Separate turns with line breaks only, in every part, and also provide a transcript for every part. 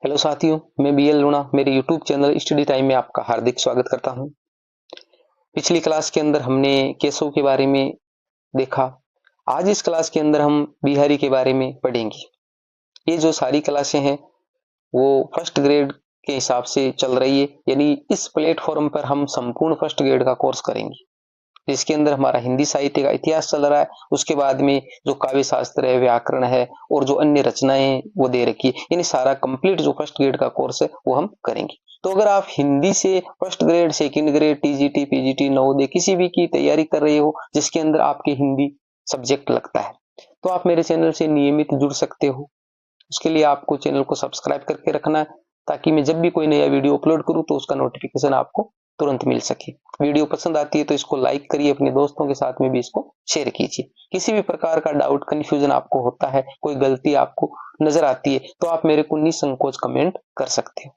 Hello साथियों, मैं BL लूणा मेरे यूट्यूब चैनल स्टडी टाइम में आपका हार्दिक स्वागत करता हूं। पिछली क्लास के अंदर हमने केशव के बारे में देखा। आज इस क्लास के अंदर हम बिहारी के बारे में पढ़ेंगे। ये जो सारी क्लासें हैं वो फर्स्ट ग्रेड के हिसाब से चल रही है, यानी इस प्लेटफॉर्म पर हम संपूर्ण फर्स्ट ग्रेड का कोर्स करेंगे, जिसके अंदर हमारा हिंदी साहित्य का इतिहास चल रहा है। उसके बाद में जो काव्य शास्त्र है, व्याकरण है और जो अन्य रचनाएं वो दे रखी है, यानी सारा कंप्लीट जो फर्स्ट ग्रेड का कोर्स है वो हम करेंगे। तो अगर आप हिंदी से first grade, second grade, TGT, PGT, Navodaya किसी भी की तैयारी कर रहे हो जिसके अंदर आपके हिंदी सब्जेक्ट लगता है, तो आप मेरे चैनल से नियमित जुड़ सकते हो। उसके लिए आपको चैनल को सब्सक्राइब करके रखना है, ताकि मैं जब भी कोई नया वीडियो अपलोड करूं तो उसका नोटिफिकेशन आपको तुरंत मिल सके। वीडियो पसंद आती है तो इसको लाइक करिए, अपने दोस्तों के साथ में भी इसको शेयर कीजिए। किसी भी प्रकार का डाउट, कंफ्यूजन आपको होता है, कोई गलती आपको नजर आती है, तो आप मेरे को निसंकोच कमेंट कर सकते हो।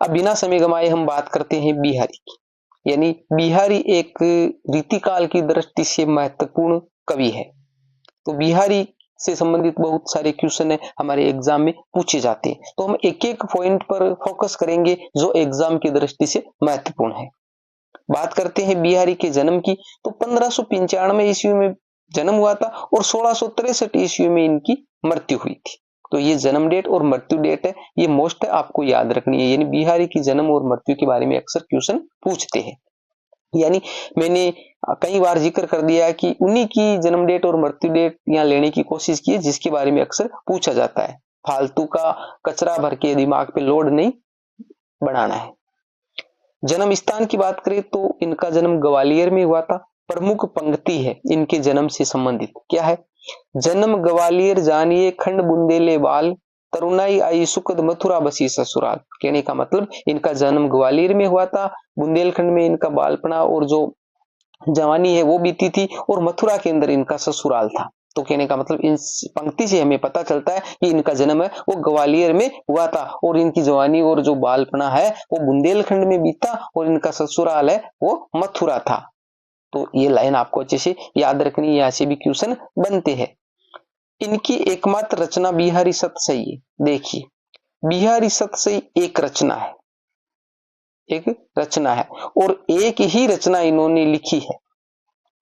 अब बिना समय गंवाए हम बात करते हैं बिहारी की। यानी बिहारी एक रीतिकाल की दृष्टि से महत्वपूर्ण कवि है। तो बिहारी से संबंधित बहुत सारे क्वेश्चन है हमारे एग्जाम में पूछे जाते हैं, तो हम एक एक पॉइंट पर फोकस करेंगे जो एग्जाम की दृष्टि से महत्वपूर्ण है। बात करते हैं बिहारी के जन्म की, तो 1595 ईस्वी में जन्म हुआ था और 1663 ईस्वी में इनकी मृत्यु हुई थी। तो ये जन्म डेट और मृत्यु डेट है, ये मोस्ट है, आपको याद रखनी है। यानी बिहारी की जन्म और मृत्यु के बारे में अक्सर क्वेश्चन पूछते हैं। यानी मैंने कई बार जिक्र कर दिया है कि उन्हीं की जन्म डेट और मृत्यु डेट यहाँ लेने की कोशिश की है, जिसके बारे में अक्सर पूछा जाता है। फालतू का कचरा भर के दिमाग पे लोड नहीं बनाना है। जन्म स्थान की बात करें तो इनका जन्म ग्वालियर में हुआ था। प्रमुख पंक्ति है इनके जन्म से संबंधित, क्या है? जन्म ग्वालियर जानिए खंड बुंदेले बाल, तरुणाई आई सुखद मथुरा बसी ससुराल। कहने का मतलब इनका जन्म ग्वालियर में हुआ था, बुंदेलखंड में इनका बालपना और जो जवानी है वो बीती थी, और मथुरा के अंदर इनका ससुराल था। तो कहने का मतलब इन पंक्ति से हमें पता चलता है कि इनका जन्म है वो ग्वालियर में हुआ था, और इनकी जवानी और जो बालपना है वो बुंदेलखंड में बीता, और इनका ससुराल है वो मथुरा था। तो ये लाइन आपको अच्छे से याद रखनी है, यहाँ से भी क्वेश्चन बनते हैं। इनकी एकमात्र रचना बिहारी सतसई है। देखिए, बिहारी सतसई एक रचना है, एक रचना है, और एक ही रचना इन्होंने लिखी है,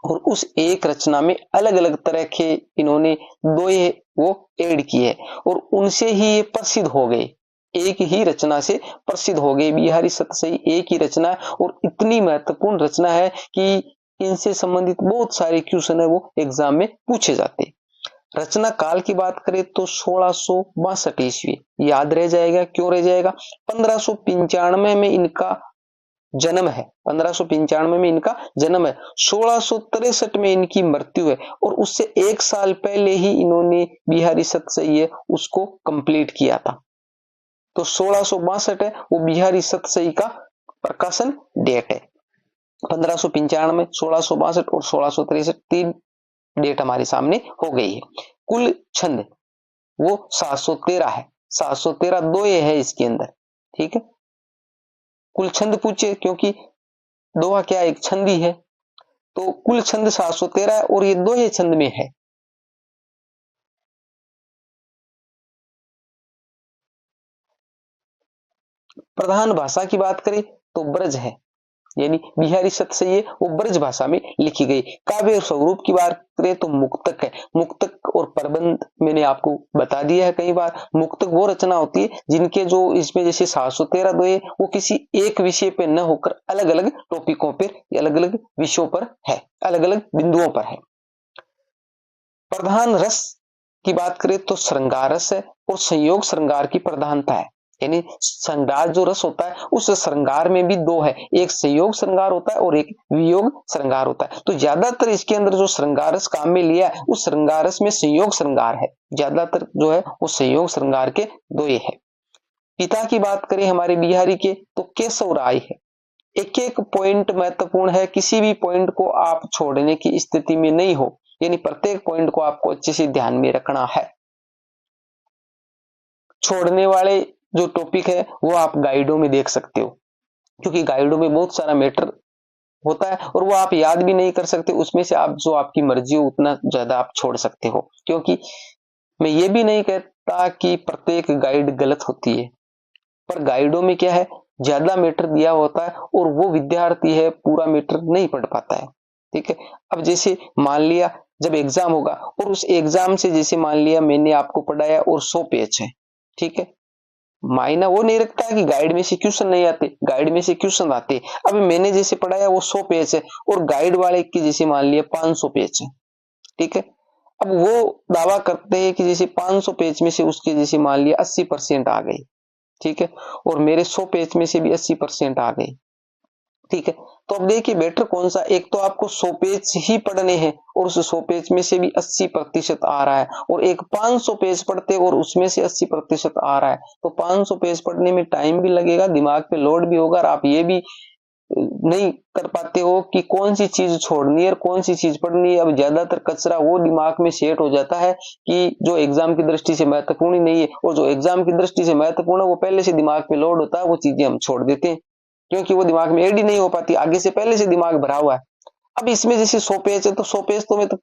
और उस एक रचना में अलग अलग तरह के इन्होंने दोहे वो ऐड किए, और उनसे ही ये प्रसिद्ध हो गए। एक ही रचना से प्रसिद्ध हो गए। बिहारी सतसई एक ही रचना है, और इतनी महत्वपूर्ण रचना है कि इनसे संबंधित बहुत सारे क्वेश्चन है वो एग्जाम में पूछे जाते हैं। रचना काल की बात करें तो 1662 ईस्वी, याद रह जाएगा। क्यों रह जाएगा? 1595 में इनका जन्म है, 1595 में इनका जन्म है, 1663 में इनकी मृत्यु है, और उससे एक साल पहले ही इन्होंने बिहारी सतसई है उसको कंप्लीट किया था। तो 1662 है वो बिहारी सतसई का प्रकाशन डेट है। 1595, 1662 और 1663 तीन डेट हमारे सामने हो गई है। कुल छंद वो 713 है, 713 दोहे है इसके अंदर, ठीक है। कुल छंद पूछे, क्योंकि दोहा क्या एक छंद ही है, तो कुल छंद 713 है और ये दोहे छंद में है। प्रधान भाषा की बात करें तो ब्रज है, यानी बिहारी सतसई है वो ब्रज भाषा में लिखी गई। काव्य और स्वरूप की बात करें तो मुक्तक है। मुक्तक और प्रबंध मैंने आपको बता दिया है कई बार। मुक्तक वो रचना होती है जिनके जो इसमें जैसे 713 दोहे वो किसी एक विषय पे न होकर अलग अलग टॉपिकों पर, अलग अलग विषयों पर है, अलग अलग बिंदुओं पर है। प्रधान रस की बात करें तो श्रृंगार रस है, और संयोग श्रृंगार की प्रधानता है। यानी श्रृंगार जो रस होता है उस श्रृंगार में भी दो है, एक संयोग श्रृंगार होता है और एक वियोग श्रृंगार होता है। तो ज्यादातर इसके अंदर जो श्रृंगार रस काम में लिया है उस श्रृंगार रस में संयोग श्रृंगार है, ज्यादातर जो है वो संयोग श्रृंगार के दो ये है। पिता की बात करें हमारे बिहारी के तो केशव राय है। एक एक पॉइंट महत्वपूर्ण है, किसी भी पॉइंट को आप छोड़ने की स्थिति में नहीं हो, यानी प्रत्येक पॉइंट को आपको अच्छे से ध्यान में रखना है। छोड़ने वाले जो टॉपिक है वो आप गाइडों में देख सकते हो, क्योंकि गाइडों में बहुत सारा मैटर होता है और वो आप याद भी नहीं कर सकते। उसमें से आप जो आपकी मर्जी हो उतना ज्यादा आप छोड़ सकते हो, क्योंकि मैं ये भी नहीं कहता सकता कि प्रत्येक गाइड गलत होती है, पर गाइडों में क्या है, ज्यादा मैटर दिया होता है और वो विद्यार्थी है पूरा मैटर नहीं पढ़ पाता है। ठीक है, अब जैसे मान लिया जब एग्जाम होगा और उस एग्जाम से जैसे मान लिया मैंने आपको पढ़ाया और 100 पेज है, ठीक है, मायना वो नहीं रखता कि गाइड में से क्वेश्चन नहीं आते, गाइड में से क्वेश्चन आते। अब मैंने जैसे पढ़ाया वो 100 पेज है और गाइड वाले की जैसे मान लिया 500 पेज है, ठीक है, अब वो दावा करते हैं कि जैसे 500 पेज में से उसके जैसे मान लिया 80% आ गए, ठीक है, और मेरे 100 पेज में से भी 80% आ गए, ठीक है, तो अब देखिए बेटर कौन सा, एक तो आपको 100 पेज ही पढ़ने हैं और उस 100 पेज में से भी 80% आ रहा है, और एक 500 पेज पढ़ते और उसमें से 80% आ रहा है, तो 500 पेज पढ़ने में टाइम भी लगेगा, दिमाग पे लोड भी होगा, और आप ये भी नहीं कर पाते हो कि कौन सी चीज छोड़नी है और कौन सी चीज पढ़नी है। अब ज्यादातर कचरा वो दिमाग में सेट हो जाता है कि जो एग्जाम की दृष्टि से महत्वपूर्ण ही नहीं है, और जो एग्जाम की दृष्टि से महत्वपूर्ण है वो पहले से दिमाग पे लोड होता है, वो चीजें हम छोड़ देते हैं क्योंकि वो दिमाग में ऐड ही नहीं हो पाती, आगे से पहले से दिमाग भरा हुआ है। अब इसमें जैसे 100 पेज है तो 100 पेज तो मैं तो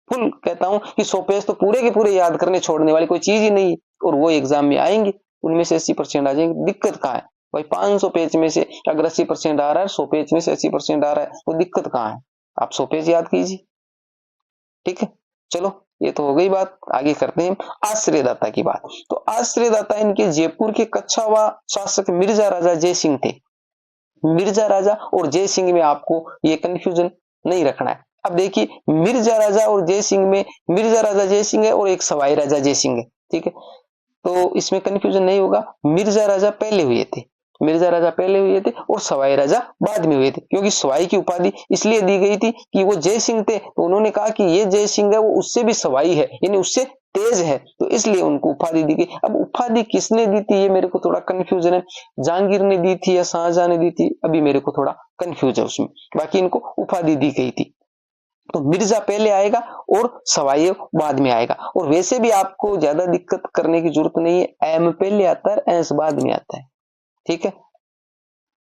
फुल कहता हूं कि 100 पेज तो पूरे के पूरे याद करने छोड़ने वाली कोई चीज ही नहीं है, और वो एग्जाम में आएंगे, उनमें से 80% आ जाएंगे। दिक्कत कहाँ है भाई, 500 पेज में से अगर 80% आ रहा है, 100 पेज में से 80% आ रहा है, तो दिक्कत कहाँ है, आप 100 पेज याद कीजिए। ठीक है, चलो ये तो हो गई बात, आगे करते हैं आश्रयदाता की बात। तो आश्रयदाता इनके जयपुर के कच्छावा शासक मिर्जा राजा जय सिंह थे। मिर्जा राजा और जय सिंह में आपको ये कंफ्यूजन नहीं रखना है। अब देखिए मिर्जा राजा और जय सिंह में, मिर्जा राजा जय सिंह है और एक सवाई राजा जय सिंह है, ठीक है, तो इसमें कंफ्यूजन नहीं होगा। मिर्जा राजा पहले हुए थे, मिर्जा राजा पहले हुए थे और सवाई राजा बाद में हुए थे, क्योंकि सवाई की उपाधि इसलिए दी गई थी कि वो जय सिंह थे, तो उन्होंने कहा कि ये जय सिंह है वो उससे भी सवाई है, यानी उससे तेज है, तो इसलिए उनको उपाधि दी गई। अब उपाधि किसने दी थी ये मेरे को थोड़ा कंफ्यूजन है, जहांगीर ने दी थी या शाहजहां ने दी थी, अभी मेरे को थोड़ा कंफ्यूज है उसमें, बाकी इनको उपाधि दी गई थी। तो मिर्जा पहले आएगा और सवाई बाद में आएगा, और वैसे भी आपको ज्यादा दिक्कत करने की जरूरत नहीं है, एम पहले आता है एस बाद में आता है, ठीक है,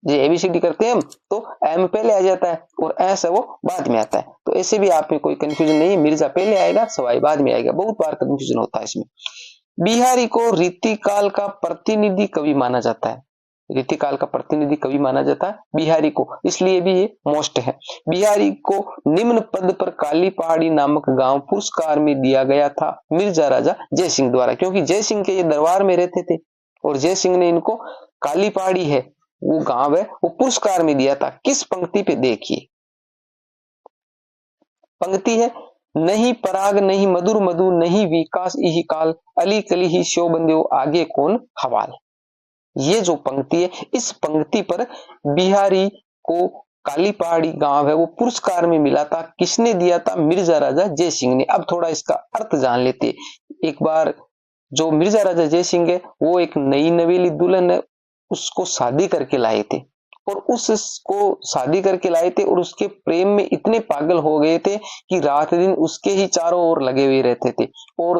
जो एबीसीडी करते हैं हम तो एम पहले आ जाता है और एस है वो बाद में आता है, तो ऐसे भी आप में कोई कंफ्यूजन नहीं है, मिर्जा पहले आएगा सवाई बाद में आएगा, बहुत बार कंफ्यूजन होता है इसमें। बिहारी को रीतिकाल का प्रतिनिधि कवि माना जाता है, रीतिकाल का प्रतिनिधि कवि माना जाता है बिहारी को, इसलिए भी ये मोस्ट है। बिहारी को निम्न पद पर काली पहाड़ी नामक गांव पुरस्कार में दिया गया था मिर्जा राजा जय सिंह द्वारा, क्योंकि जय सिंह के ये दरबार में रहते थे और जय सिंह ने इनको काली पहाड़ी है वो गांव है वो पुरस्कार में दिया था। किस पंक्ति पे देखिए, पंक्ति है, नहीं पराग नहीं मधुर मधु नहीं विकास इही काल अली कली ही शो बंदे आगे कौन हवाल। ये जो पंक्ति है इस पंक्ति पर बिहारी को काली पहाड़ी गांव है वो पुरस्कार में मिला था, किसने दिया था, मिर्जा राजा जय सिंह ने। अब थोड़ा इसका अर्थ जान लेते। एक बार जो मिर्जा राजा जय सिंह है वो एक नई नवेली दुल्हन है उसको शादी करके लाए थे, और उसको शादी करके लाए थे और उसके प्रेम में इतने पागल हो गए थे कि रात दिन उसके ही चारों ओर लगे हुए रहते थे, और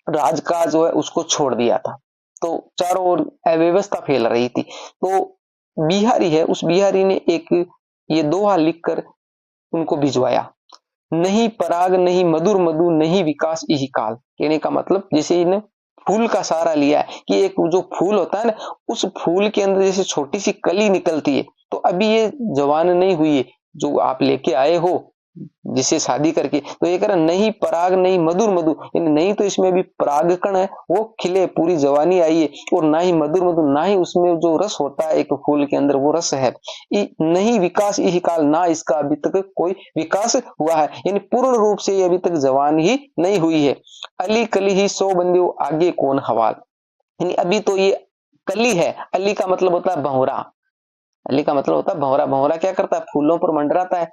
राजकाज जो है उसको छोड़ दिया था, तो चारों ओर अव्यवस्था फैल रही थी। तो बिहारी है उस बिहारी ने एक ये दोहा लिखकर उनको भिजवाया, नहीं पराग नहीं मधुर मधु नहीं विकास यही काल। कहने का मतलब जैसे इन्हें फूल का सहारा लिया है कि एक जो फूल होता है ना उस फूल के अंदर जैसे छोटी सी कली निकलती है, तो अभी ये जवान नहीं हुई है जो आप लेके आए हो जिसे शादी करके, तो ये कह रहा नहीं पराग नहीं मधुर मधु, नहीं तो इसमें भी परागकण है वो खिले पूरी जवानी आई है, और ना ही मधुर मधु ना ही उसमें जो रस होता है एक फूल के अंदर वो रस है, नहीं विकास यही काल, ना इसका अभी तक कोई विकास हुआ है, यानी पूर्ण रूप से ये अभी तक जवान ही नहीं हुई है। अली कली ही सो बंदे आगे कौन हवाल, यानी अभी तो ये कली है, अली का मतलब होता है भंवरा, अली का मतलब होता है भंवरा, भंवरा क्या करता है फूलों पर मंडराता है।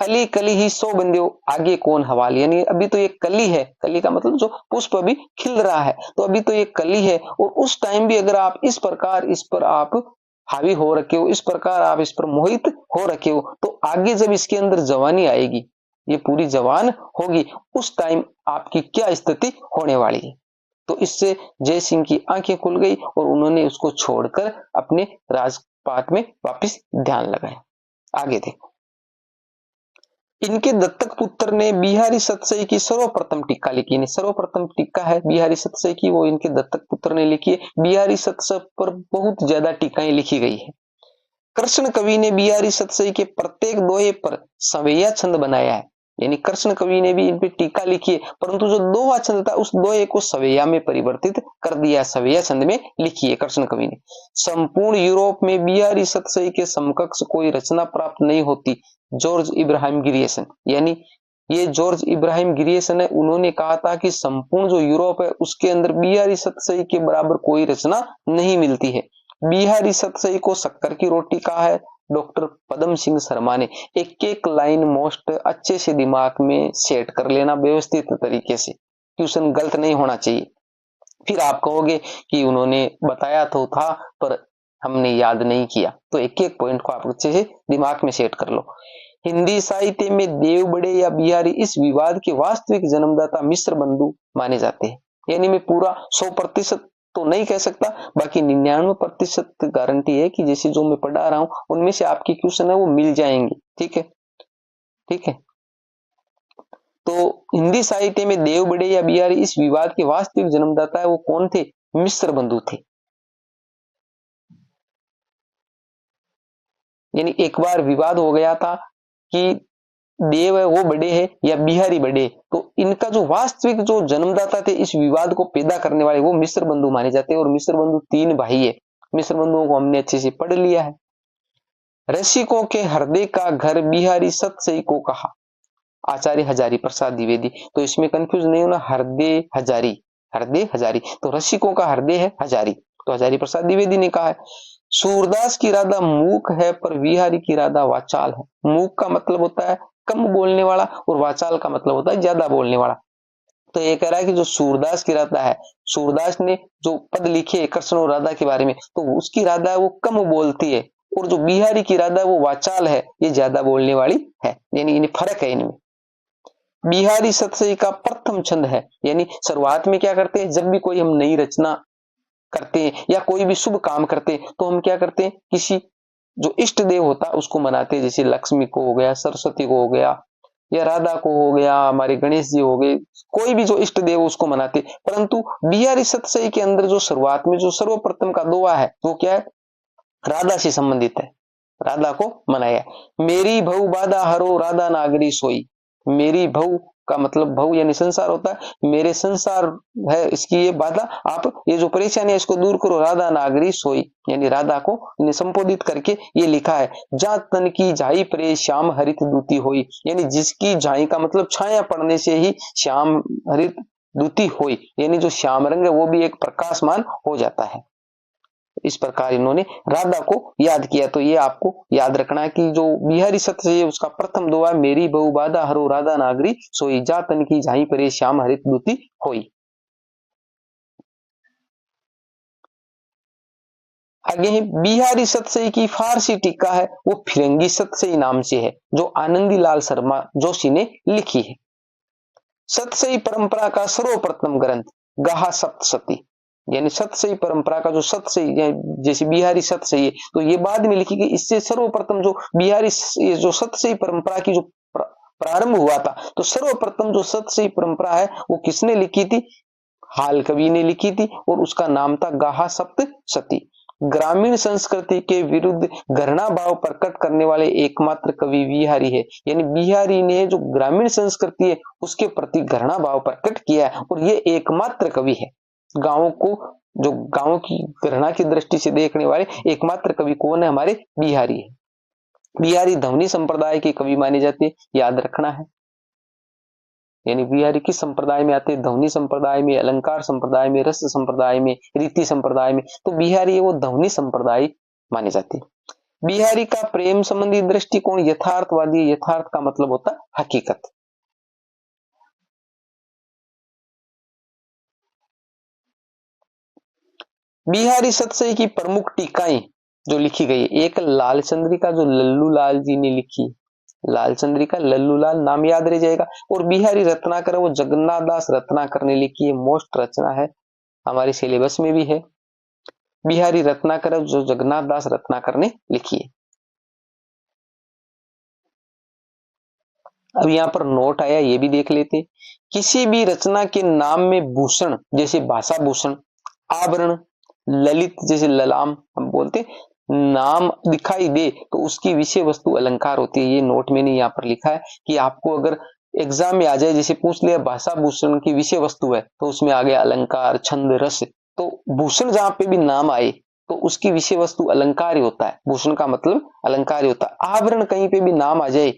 अली कली ही सो बंदियों आगे कौन हवाल, यानी अभी तो ये कली है, कली का मतलब जो पुष्प अभी खिल रहा है, तो अभी तो ये कली है, और उस टाइम भी अगर आप इस प्रकार इस पर आप हावी हो रखे हो, इस प्रकार आप इस पर मोहित हो रखे हो, तो आगे जब इसके अंदर जवानी आएगी ये पूरी जवान होगी, उस टाइम आपकी क्या स्थिति होने वाली है। तो इससे जय सिंह की आंखें खुल गई और उन्होंने उसको छोड़कर अपने राजपाट में वापस ध्यान लगाया। आगे देखो, इनके दत्तक पुत्र ने बिहारी सतसई की सर्वप्रथम टीका लिखी। सर्वप्रथम टीका है बिहारी सतसई की, वो इनके दत्तक पुत्र ने लिखी है। बिहारी सतसई पर बहुत ज्यादा टीकाएं लिखी गई है। कृष्ण कवि ने बिहारी सतसई के प्रत्येक दोहे पर सवैया छंद बनाया है। यानी कृष्ण कवि ने भी इन पे टीका लिखी है, परंतु जो दोहा छंद था उस दोहे को सवैया में परिवर्तित कर दिया, सवैया छंद में लिखी है कृष्ण कवि ने। संपूर्ण यूरोप में बिहारी सतसई के समकक्ष कोई रचना प्राप्त नहीं होती। जॉर्ज इब्राहिम ग्रियर्सन, यानी ये जॉर्ज इब्राहिम ग्रियर्सन है, उन्होंने कहा था कि संपूर्ण जो यूरोप है उसके अंदर बिहारी सतसई के बराबर कोई रचना नहीं मिलती है। बिहारी सतसई को शक्कर की रोटी कहा है डॉक्टर पदम सिंह शर्मा ने। एक एक लाइन मोस्ट अच्छे से दिमाग में सेट कर लेना व्यवस्थित तरीके से, ट्यूशन गलत नहीं होना चाहिए। फिर आप कहोगे कि उन्होंने बताया तो था पर हमने याद नहीं किया, तो एक एक पॉइंट को आप अच्छे से दिमाग में सेट कर लो। हिंदी साहित्य में देव बड़े या बिहारी इस विवाद के वास्तविक जन्मदाता मिश्र बंधु माने जाते हैं। यानी मैं पूरा 100% तो नहीं कह सकता, बाकी 99% गारंटी है कि जैसे जो मैं पढ़ा रहा हूं उनमें से आपके क्वेश्चन है वो मिल जाएंगे। ठीक है, ठीक है। तो हिंदी साहित्य में देव बड़े या बिहारी इस विवाद के वास्तविक जन्मदाता है वो कौन थे? मिश्र बंधु थे। यानी एक बार विवाद हो गया था कि देव है वो बड़े हैं या बिहारी बड़े, तो इनका जो वास्तविक जो जन्मदाता थे इस विवाद को पैदा करने वाले वो मिश्र बंधु माने जाते हैं। और मिश्र बंधु 3 भाई है। मिश्र बंधुओं को हमने अच्छे से पढ़ लिया है। रसिकों के हृदय का घर बिहारी सतसई को कहा आचार्य हजारी प्रसाद द्विवेदी। तो इसमें कंफ्यूज नहीं होना, हृदय हजारी, हृदय हजारी, तो रसिकों का हृदय है हजारी, तो हजारी प्रसाद द्विवेदी ने कहा है। सूरदास की राधा मूक है पर बिहारी की राधा वाचाल है। मूक का मतलब होता है कम बोलने वाला और वाचाल का मतलब होता है ज्यादा बोलने वाला। तो ये कह रहा है कि जो सूरदास की राधा है, सूरदास ने जो पद लिखे कृष्ण और राधा के बारे में, तो उसकी राधा है वो कम बोलती है, और जो बिहारी की राधा है वो वाचाल है, ये ज्यादा बोलने वाली है। यानी इन्हें फर्क है इनमें। बिहारी सतसई का प्रथम छंद है, यानी शुरुआत में क्या करते हैं, जब भी कोई हम नई रचना करते हैं या कोई भी शुभ काम करते हैं तो हम क्या करते हैं, किसी जो इष्ट देव होता है उसको मनाते हैं। जैसे लक्ष्मी को हो गया, सरस्वती को हो गया, या राधा को हो गया, हमारे गणेश जी हो गए, कोई भी जो इष्ट देव उसको मनाते। परंतु बिहारी सतसई के अंदर जो शुरुआत में जो सर्वप्रथम का दोहा है वो क्या है, राधा से संबंधित है, राधा को मनाया। मेरी भऊ बाधा हरो राधा नागरी सोई। मेरी भऊ का मतलब भऊ यानी संसार होता है, मेरे संसार है इसकी ये बाधा, आप ये जो परेशानी है इसको दूर करो, राधा नागरी सोई। यानी राधा को संबोधित करके ये लिखा है। जा तन की झाई परे श्याम हरित दूती होई। यानी जिसकी झाई का मतलब छाया पड़ने से ही श्याम हरित दूती होई, यानी जो श्याम रंग है वो भी एक प्रकाशमान हो जाता है। इस प्रकार इन्होंने राधा को याद किया। तो ये आपको याद रखना है कि जो बिहारी सतसई है उसका प्रथम दोहा मेरी बहु बाधा हरो राधा नागरी सोई, जा तन की झाई परे श्याम हरित दूती होई। आगे है बिहारी सतसई की फारसी टीका है वो फिरंगी सतसई नाम से है, जो आनंदी लाल शर्मा जोशी ने लिखी है। सतसई परंपरा का सर्वप्रथम ग्रंथ गाहा सप्तशती, यानी सतसई परंपरा का जो सतसई जैसे बिहारी सतसई है तो ये बाद में लिखी गई। इससे सर्वप्रथम जो बिहारी जो सतसई परंपरा की जो प्रारंभ हुआ था, तो सर्वप्रथम जो सतसई परंपरा है वो किसने लिखी थी, हाल कवि ने लिखी थी, और उसका नाम था गाहा सप्तशती। ग्रामीण संस्कृति के विरुद्ध घृणा भाव प्रकट करने वाले एकमात्र कवि बिहारी है। यानी बिहारी ने जो ग्रामीण संस्कृति है उसके प्रति घृणा भाव प्रकट किया है, और ये एकमात्र कवि है। गांवों को जो गांवों की घृणा की दृष्टि से देखने वाले एकमात्र कवि कौन है, हमारे बिहारी है। बिहारी ध्वनि संप्रदाय के कवि माने जाते हैं, याद रखना है। यानी बिहारी किस संप्रदाय में आते हैं, ध्वनि संप्रदाय में, अलंकार संप्रदाय में, रस संप्रदाय में, रीति संप्रदाय में। तो बिहारी है वो ध्वनि संप्रदाय माने जाते हैं। बिहारी का प्रेम संबंधी दृष्टिकोण यथार्थवादी, यथार्थ का मतलब होता है हकीकत। बिहारी सतसई की प्रमुख टीकाएं जो लिखी गई, एक लाल चंद्रिका जो लल्लू लाल जी ने लिखी, लाल चंद्रिका लल्लू लाल नाम याद रह जाएगा। और बिहारी रत्नाकर वो जगन्नाथ दास रत्नाकर ने लिखी है, मोस्ट रचना है, हमारे सिलेबस में भी है। बिहारी रत्नाकर जो जगन्नाथ दास रत्नाकर ने लिखी है। अब यहाँ पर नोट आया, ये भी देख लेते। किसी भी रचना के नाम में भूषण जैसे भाषा भूषण, आभरण, ललित जैसे ललाम हम बोलते, नाम दिखाई दे तो उसकी विषय वस्तु अलंकार होती है। ये नोट मैंने यहाँ पर लिखा है कि आपको अगर एग्जाम में आ जाए, जैसे पूछ लिया भाषा भूषण की विषय वस्तु है, तो उसमें आ गया अलंकार, छंद, रस। तो भूषण जहां पे भी नाम आए तो उसकी विषय वस्तु अलंकार ही होता है। भूषण का मतलब अलंकार ही होता है। आभरण कहीं पे भी नाम आ जाए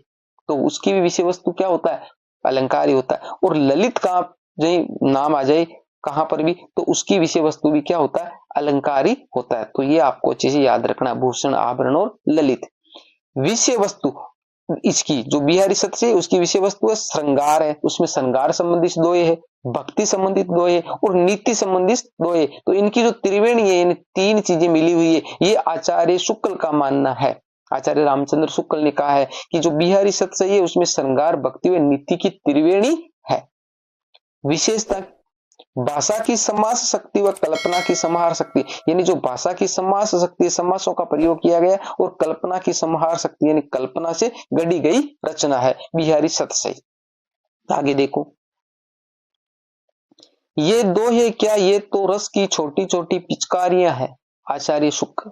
तो उसकी भी विषय वस्तु क्या होता है, अलंकार ही होता है। और ललित का नाम आ जाए कहां पर भी तो उसकी विषय वस्तु भी क्या होता है, अलंकार ही होता है। तो ये आपको अच्छे से याद रखना, भूषण, आभरण और ललित। विषय वस्तु इसकी जो बिहारी सत से उसकी विषय वस्तु है श्रृंगार है, उसमें श्रृंगार संबंधित दोहे है, भक्ति संबंधित दोहे और नीति संबंधित दोहे। तो इनकी जो त्रिवेणी है, इन तीन चीजें मिली हुई है, ये आचार्य शुक्ल का मानना है। आचार्य रामचंद्र शुक्ल ने कहा है कि जो बिहारी सत है उसमें श्रृंगार, भक्ति व नीति की त्रिवेणी है। विशेषता भाषा की समास शक्ति व कल्पना की समाहार शक्ति, यानी जो भाषा की समास शक्ति, समासों का प्रयोग किया गया, और कल्पना की समाहार शक्ति यानी कल्पना से गढ़ी गई रचना है बिहारी सत से। आगे देखो, ये दो है क्या, ये तो रस की छोटी छोटी पिचकारियां हैं। आचार्य शुक्ल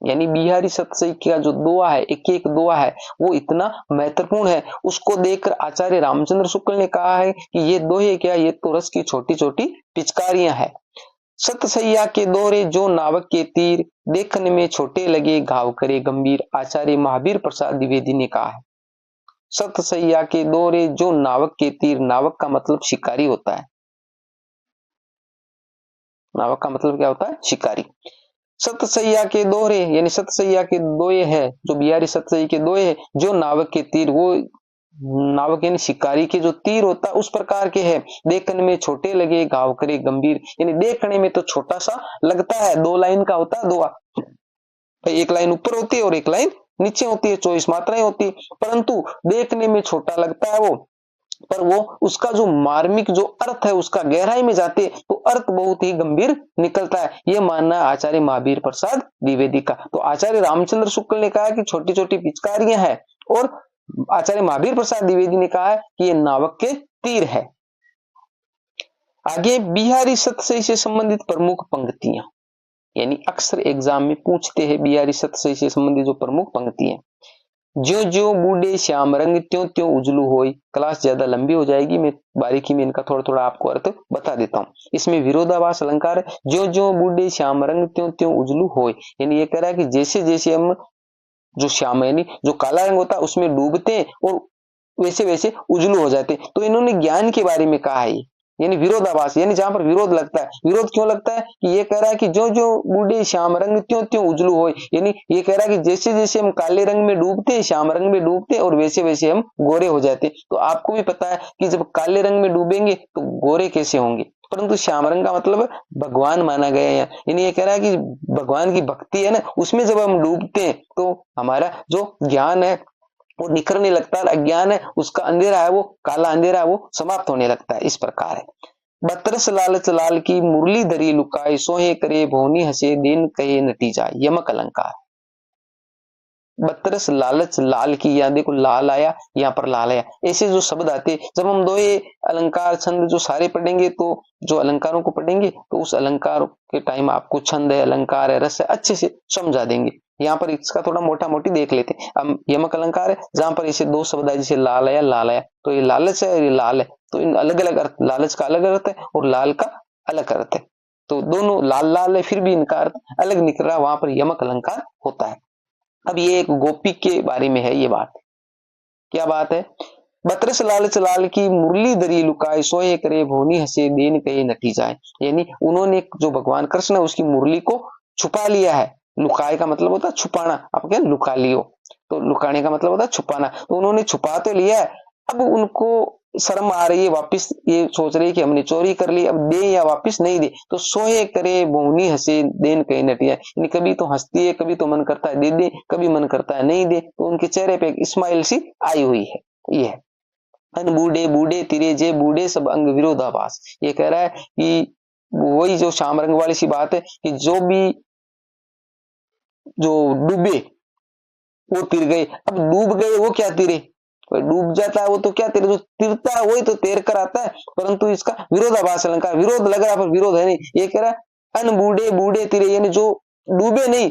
यानी बिहारी सत्सई का जो दोहा है, एक एक दोहा है, वो इतना महत्वपूर्ण है। उसको देखकर आचार्य रामचंद्र शुक्ल ने कहा है कि ये दोहे क्या, ये तो रस की छोटी छोटी पिचकारियां हैं। सतसैया के दोहरे जो नावक के तीर, देखने में छोटे लगे घाव करे गंभीर। आचार्य महावीर प्रसाद द्विवेदी ने कहा है, सतसैया के दोहरे जो नावक के तीर, नावक का मतलब शिकारी होता है। नावक का मतलब क्या होता है, शिकारी। सतसैया के दोहरे यानी सतसैया के दोये है, जो बिहारी सतसई के दोये है, जो नावक के तीर, वो नावक यानी शिकारी के जो तीर होता है उस प्रकार के है। देखने में छोटे लगे घाव करे गंभीर, यानी देखने में तो छोटा सा लगता है, 2 लाइन का होता है दोहा, एक लाइन ऊपर होती है और एक लाइन नीचे होती है, 24 मात्राएं होती है, परंतु देखने में छोटा लगता है वो, पर वो उसका जो मार्मिक जो अर्थ है, उसका गहराई में जाते तो अर्थ बहुत ही गंभीर निकलता है। यह मानना है आचार्य महावीर प्रसाद द्विवेदी का। तो आचार्य रामचंद्र शुक्ल ने कहा कि छोटी छोटी पिचकारियां हैं, और आचार्य महावीर प्रसाद द्विवेदी ने कहा है कि ये नावक के तीर है। आगे बिहारी सतसई से संबंधित प्रमुख पंक्तियां, यानी अक्सर एग्जाम में पूछते हैं बिहारी सतसई से संबंधित जो प्रमुख पंक्ति है। ज्यो ज्यो बूढ़े श्याम रंग त्यों त्यों उजलू होई। क्लास ज्यादा लंबी हो जाएगी, मैं बारीकी में इनका थोड़ा थोड़ा आपको अर्थ बता देता हूँ। इसमें विरोधाभास अलंकार है, ज्यो ज्यो बूढ़े श्याम रंग त्यों त्यों उजलू होई, यानी ये कह रहा है कि जैसे जैसे हम जो श्याम यानी जो काला रंग होता है उसमें डूबते हैं और वैसे वैसे उजलू हो जाते। तो इन्होंने ज्ञान के बारे में कहा है, यानी विरोधाभास, यानी जहां पर विरोध लगता है। विरोध क्यों लगता है कि ये कह रहा है कि जो जो बूढ़े श्याम रंग त्यों त्यों उजलू हो, यानी ये कह रहा है कि जैसे जैसे हम काले रंग में डूबते हैं, श्याम रंग में डूबते और वैसे वैसे हम गोरे हो जाते। तो आपको भी पता है कि जब काले रंग में डूबेंगे तो गोरे कैसे होंगे, परंतु श्याम रंग का मतलब भगवान माना गया है। यानी ये कह रहा है कि भगवान की भक्ति है ना, उसमें जब हम डूबते हैं तो हमारा जो ज्ञान है वो निखरने लगता है, अज्ञान है उसका अंधेरा है, वो काला अंधेरा है वो समाप्त होने लगता है। इस प्रकार है। बतरस लालच लाल की मुरली धरी लुकाई, सोहे करे भोनी हंसे दिन कहे नटी जाए। यमक अलंकार। बतरस लालच लाल की, यहाँ देखो लाल आया, यहाँ पर लाल आया, ऐसे जो शब्द आते, जब हम दोहे अलंकार छंद जो सारे पढ़ेंगे, तो जो अलंकारों को पढ़ेंगे तो उस अलंकार के टाइम आपको छंद है, अलंकार है, रस है, अच्छे से समझा देंगे। यहाँ पर इसका थोड़ा मोटा मोटी देख लेते हैं। अब यमक अलंकार है जहां पर इसे 2 शब्द आए, जैसे लाल आया, लाल आया, तो ये लालच है और ये लाल है, तो इन अलग अलग अर्थ, लालच का अलग अर्थ है और लाल का अलग अर्थ है, तो दोनों लाल लाल है फिर भी इनका अर्थ अलग निकल रहा है, वहां पर यमक अलंकार होता है। अब ये एक गोपी के बारे में है ये बात। क्या बात है, बतरस लालच लाल की मुरली दरी लुकाए, सोए करे भोनी हंसे देन कहे नटी जाए, यानी उन्होंने जो भगवान कृष्ण है उसकी मुरली को छुपा लिया है। लुकाए का मतलब होता है छुपाना, आप क्या लुका लियो, तो लुकाने का मतलब होता है छुपाना, तो उन्होंने छुपा तो लिया है, अब उनको शर्म आ रही है, वापिस ये सोच रही है कि हमने चोरी कर ली, अब दे या वापिस नहीं दे, तो सोए करे बोनी हंसे देन कहीं नटिया, यानी कभी तो हंसती है, कभी तो मन करता है दे दे, कभी मन करता है नहीं दे, तो उनके चेहरे पे एक स्माइल सी आई हुई है। ये है अन बूढ़े बूढ़े तिरे जे बूढ़े सब अंग विरोधाभास। ये कह रहा है कि वही जो श्याम रंग वाली सी बात है कि जो भी जो डूबे वो तिर गए, अब डूब गए वो क्या तिरे, भाई डूब जाता है वो तो क्या, तेरे जो तिरता है वही तो तैर कर आता है, परंतु इसका विरोधाभास अलंकार, विरोध लग रहा है पर विरोध है नहीं। ये कह रहा है अन बूढ़े बूढ़े तिरे, यानी जो डूबे नहीं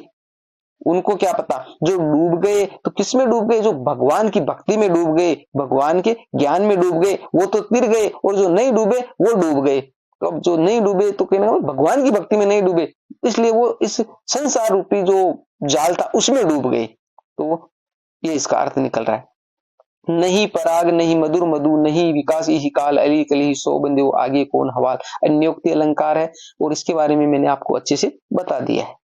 उनको क्या पता, जो डूब गए तो किसमें डूब गए, जो भगवान की भक्ति में डूब गए, भगवान के ज्ञान में डूब गए वो तो तिर गए, और जो नहीं डूबे वो डूब गए। तो अब जो नहीं डूबे तो कहना भगवान की भक्ति में नहीं डूबे, इसलिए वो इस संसार रूपी जो जाल था उसमें डूब गए। तो ये इसका अर्थ निकल रहा है। नहीं पराग नहीं मधुर मधु, नहीं विकास ही काल, अली कली सो बंदे आगे कौन हवाल, अन्योक्ति अलंकार है और इसके बारे में मैंने आपको अच्छे से बता दिया है।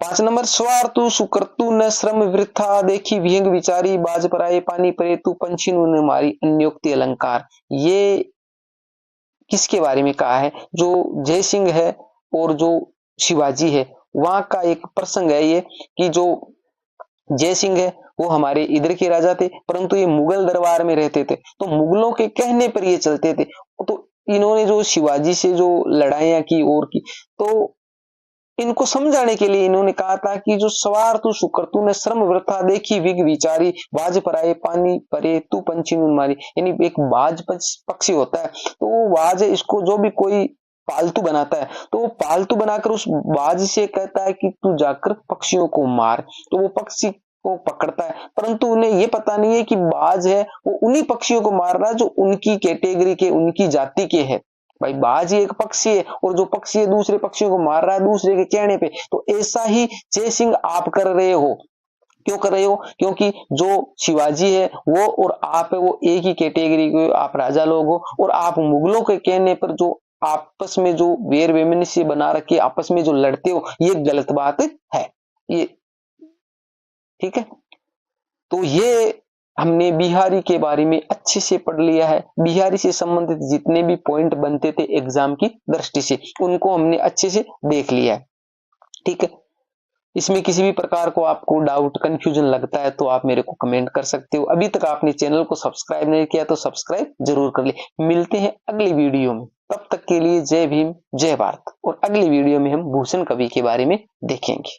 5 नंबर, स्वार्थु सुकृतु न श्रम वृथा, देखी विहंग विचारी, बाज पराए पानी परे तू पंछी न मारी, अन्योक्ति अलंकार। ये किसके बारे में कहा है, जो जय सिंह है और जो शिवाजी है वहां का एक प्रसंग है ये, कि जो जय सिंह है वो हमारे इधर के राजा थे, परंतु ये मुगल दरबार में रहते थे, तो मुगलों के कहने पर ये चलते थे। तो इन्होंने जो शिवाजी से जो लड़ाइयां की और की, तो इनको समझाने के लिए इन्होंने कहा था कि जो स्वार्थु सुकृतु ने श्रम वृथा, देखी विग विचारी, बाज पराए पानी परे तू पंछी न मारी, यानी एक बाज पक्षी होता है, तो वो बाज है, इसको जो भी कोई पालतू बनाता है तो वो पालतू बनाकर उस बाज से कहता है कि तू जाकर पक्षियों को मार, तो वो पक्षी को पकड़ता है, परंतु उन्हें ये पता नहीं है कि बाज है वो उन्हीं पक्षियों को मार रहा है जो उनकी कैटेगरी के, उनकी जाति के है। भाई बाज ही एक पक्षी है और जो पक्षी है दूसरे पक्षियों को मार रहा है दूसरे के कहने पे, तो ऐसा ही जय सिंह आप कर रहे हो। क्यों कर रहे हो, क्योंकि जो शिवाजी है वो और आप है वो एक ही कैटेगरी के, आप राजा लोग हो, और आप मुगलों के कहने पर जो आपस में जो वेर वेमनसी बना रखी है, आपस में जो लड़ते हो, ये गलत बात है। ये ठीक है। तो ये हमने बिहारी के बारे में अच्छे से पढ़ लिया है। बिहारी से संबंधित जितने भी पॉइंट बनते थे एग्जाम की दृष्टि से उनको हमने अच्छे से देख लिया है। ठीक है। इसमें किसी भी प्रकार को आपको डाउट कंफ्यूजन लगता है तो आप मेरे को कमेंट कर सकते हो। अभी तक आपने चैनल को सब्सक्राइब नहीं किया तो सब्सक्राइब जरूर कर ले। मिलते हैं अगली वीडियो में, तब तक के लिए जय भीम जय भारत। और अगली वीडियो में हम भूषण कवि के बारे में देखेंगे।